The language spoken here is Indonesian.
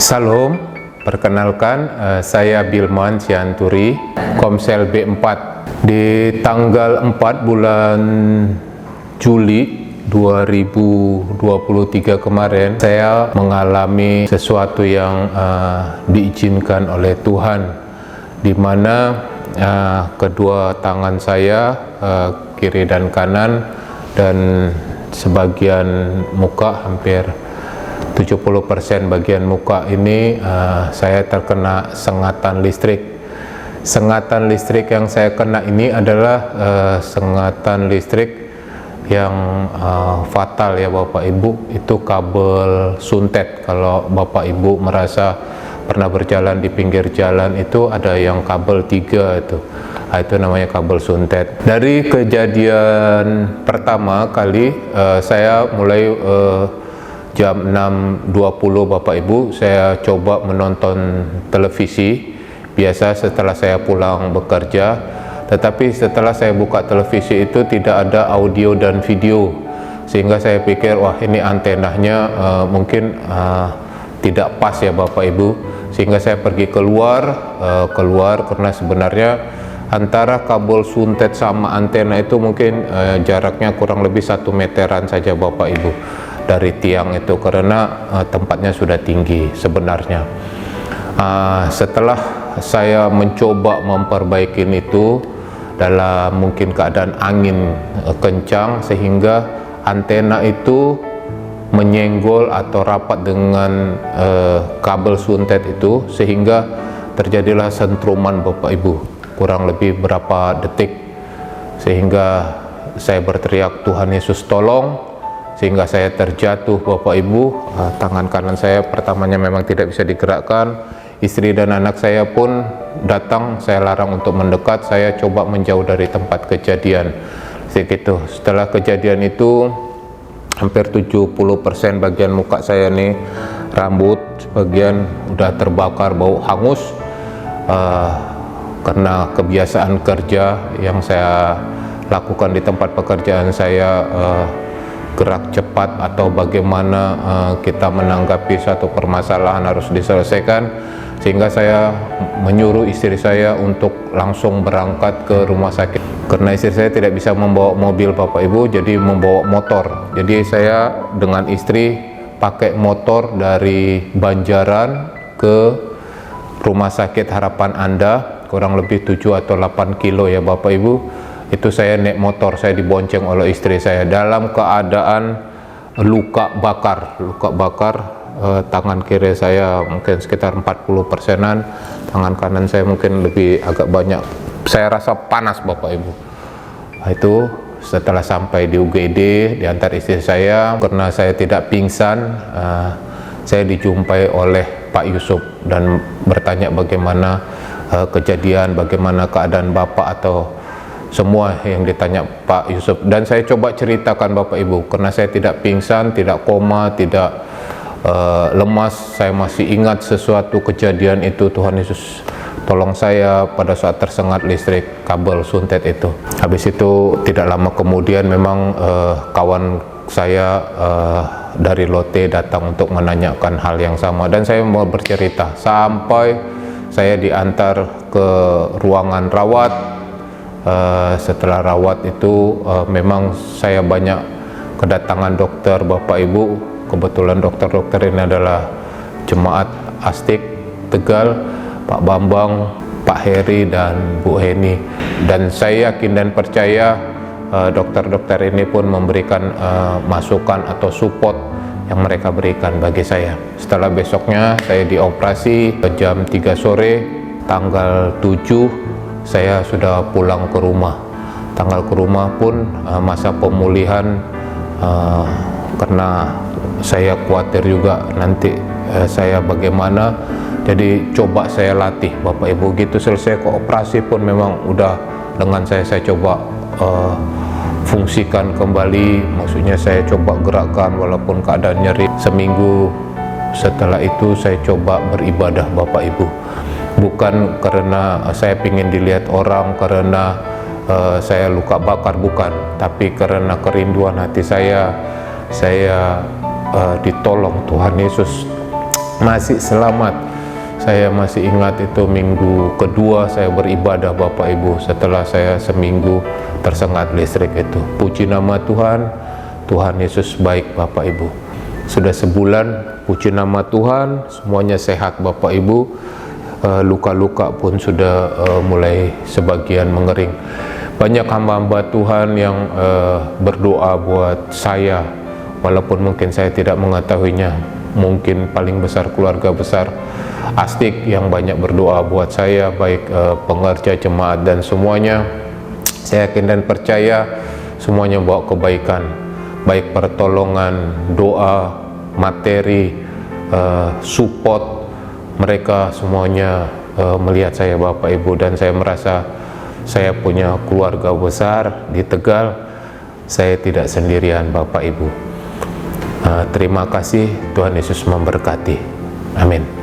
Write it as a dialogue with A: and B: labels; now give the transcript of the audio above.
A: Salam, perkenalkan saya Bilman Cianturi, Komsel B4. Di tanggal 4 bulan Juli 2023 kemarin, saya mengalami sesuatu yang diizinkan oleh Tuhan, di mana kedua tangan saya, kiri dan kanan, dan sebagian muka, hampir 70% bagian muka ini saya terkena sengatan listrik. Sengatan listrik yang saya kena ini adalah sengatan listrik yang fatal ya Bapak Ibu. Itu kabel suntet. Kalau Bapak Ibu merasa pernah berjalan di pinggir jalan, itu ada yang kabel 3 itu namanya kabel suntet. Dari kejadian pertama kali, saya mulai jam 6.20 Bapak Ibu, saya coba menonton televisi biasa setelah saya pulang bekerja. Tetapi setelah saya buka televisi itu tidak ada audio dan video, sehingga saya pikir wah ini antenanya mungkin tidak pas ya Bapak Ibu, sehingga saya pergi keluar karena sebenarnya antara kabel suntet sama antena itu mungkin jaraknya kurang lebih 1 meteran saja Bapak Ibu dari tiang itu, karena tempatnya sudah tinggi sebenarnya. Setelah saya mencoba memperbaiki itu dalam mungkin keadaan angin kencang, sehingga antena itu menyenggol atau rapat dengan kabel suntet itu, sehingga terjadilah sentruman Bapak Ibu, kurang lebih berapa detik, sehingga saya berteriak Tuhan Yesus tolong, sehingga saya terjatuh Bapak Ibu. Tangan kanan saya pertamanya memang tidak bisa digerakkan. Istri dan anak saya pun datang, saya larang untuk mendekat, saya coba menjauh dari tempat kejadian. Segitu. Setelah kejadian itu, hampir 70% bagian muka saya nih, rambut sebagian udah terbakar, bau hangus, karena kebiasaan kerja yang saya lakukan di tempat pekerjaan saya, gerak cepat atau bagaimana kita menanggapi satu permasalahan harus diselesaikan, sehingga saya menyuruh istri saya untuk langsung berangkat ke rumah sakit. Karena istri saya tidak bisa membawa mobil Bapak Ibu, jadi membawa motor. Jadi saya dengan istri pakai motor dari Banjaran ke Rumah Sakit Harapan Anda, kurang lebih 7 atau 8 kilo ya Bapak Ibu. Itu saya naik motor, saya dibonceng oleh istri saya dalam keadaan luka bakar. Tangan kiri saya mungkin sekitar 40%-an, tangan kanan saya mungkin lebih agak banyak. Saya rasa panas Bapak Ibu. Itu setelah sampai di UGD, diantar istri saya, karena saya tidak pingsan, saya dijumpai oleh Pak Yusuf dan bertanya bagaimana kejadian, bagaimana keadaan Bapak, atau semua yang ditanya Pak Yusuf. Dan saya coba ceritakan Bapak Ibu, karena saya tidak pingsan, tidak koma, tidak lemas. Saya masih ingat sesuatu kejadian itu. Tuhan Yesus tolong saya pada saat tersengat listrik kabel suntet itu. Habis itu tidak lama kemudian memang kawan saya dari Lotte datang untuk menanyakan hal yang sama, dan saya mau bercerita sampai saya diantar ke ruangan rawat. Setelah rawat itu memang saya banyak kedatangan dokter Bapak Ibu. Kebetulan dokter-dokter ini adalah jemaat Astik Tegal, Pak Bambang, Pak Heri, dan Bu Heni. Dan saya yakin dan percaya dokter-dokter ini pun memberikan masukan atau support yang mereka berikan bagi saya. Setelah besoknya saya dioperasi jam 3 sore, tanggal 7 saya sudah pulang ke rumah. Tanggal ke rumah pun masa pemulihan, karena saya khawatir juga nanti saya bagaimana, jadi coba saya latih Bapak Ibu. Gitu selesai ke operasi pun memang udah dengan saya coba fungsikan kembali, maksudnya saya coba gerakkan walaupun keadaan nyeri. Seminggu setelah itu saya coba beribadah Bapak Ibu, bukan karena saya ingin dilihat orang, karena saya luka bakar, bukan, tapi karena kerinduan hati saya ditolong Tuhan Yesus masih selamat. Saya masih ingat itu minggu kedua saya beribadah Bapak Ibu, setelah saya seminggu tersengat listrik itu. Puji nama Tuhan, Tuhan Yesus baik Bapak Ibu. Sudah sebulan, puji nama Tuhan, semuanya sehat Bapak Ibu. Luka-luka pun sudah mulai sebagian mengering. Banyak hamba-hamba Tuhan yang berdoa buat saya, walaupun mungkin saya tidak mengetahuinya. Mungkin paling besar keluarga besar Astik yang banyak berdoa buat saya, baik pengerja, jemaat dan semuanya. Saya yakin dan percaya semuanya bawa kebaikan, baik pertolongan, doa, materi, support. Mereka semuanya melihat saya Bapak Ibu, dan saya merasa saya punya keluarga besar di Tegal. Saya tidak sendirian Bapak Ibu. Terima kasih, Tuhan Yesus memberkati. Amin.